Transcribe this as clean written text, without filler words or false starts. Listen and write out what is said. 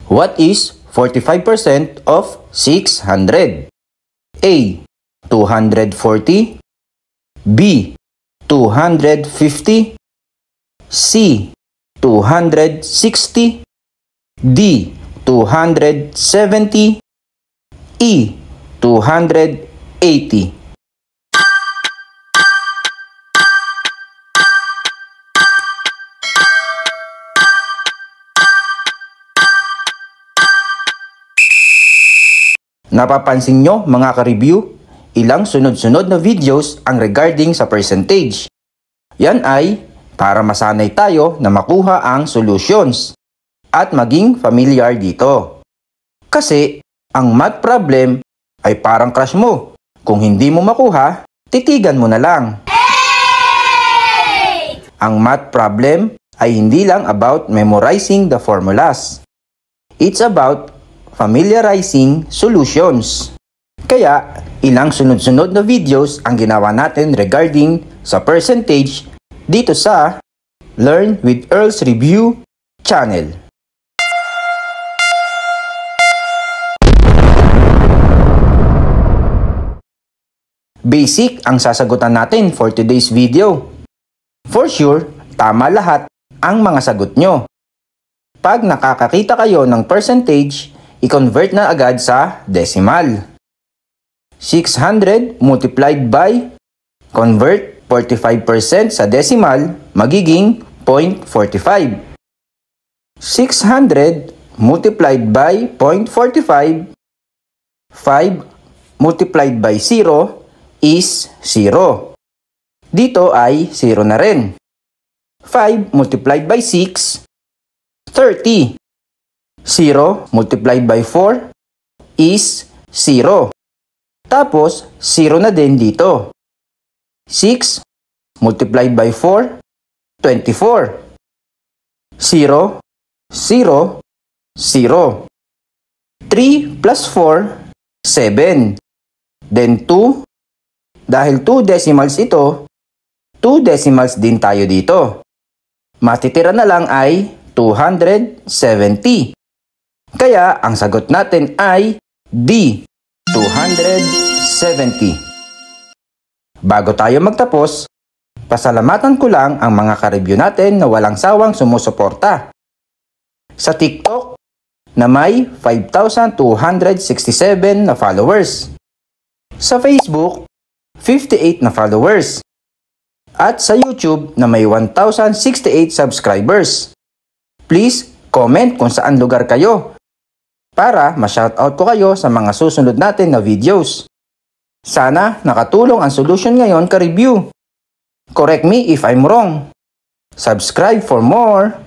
What is 45% of 600? A. 240. B. 250. C. 260. D. 270. E. 280. Napapansin nyo mga ka-review, ilang sunod-sunod na videos ang regarding sa percentage. Yan ay para masanay tayo na makuha ang solutions at maging familiar dito. Kasi ang math problem ay parang crush mo. Kung hindi mo makuha, titigan mo na lang. Hey! Ang math problem ay hindi lang about memorizing the formulas. It's about familiarizing solutions. Kaya, ilang sunod-sunod na videos ang ginawa natin regarding sa percentage dito sa Learn with Earl's Review channel. Basic ang sasagutan natin for today's video. For sure, tama lahat ang mga sagot nyo. Pag nakakakita kayo ng percentage, i-convert na agad sa decimal. 600 multiplied by, convert 45% sa decimal, magiging 0.45. 600 multiplied by 0.45, 5 multiplied by 0 is 0. Dito ay 0 na rin. 5 multiplied by 6, 30. 0 multiplied by 4 is 0. Tapos, 0 na din dito. 6 multiplied by 4, 24. 0, 0, 0. 3 plus 4, 7. Then 2. Dahil 2 decimals ito, 2 decimals din tayo dito. Matitira na lang ay 270. Kaya, ang sagot natin ay D, 270. Bago tayo magtapos, pasalamatan ko lang ang mga ka-review natin na walang sawang sumusuporta. Sa TikTok, na may 5,267 na followers. Sa Facebook, 58 na followers. At sa YouTube na may 1,068 subscribers. Please, comment kung saan lugar kayo para ma-shoutout ko kayo sa mga susunod natin na videos. Sana nakatulong ang solution ngayon ka-review. Correct me if I'm wrong. Subscribe for more.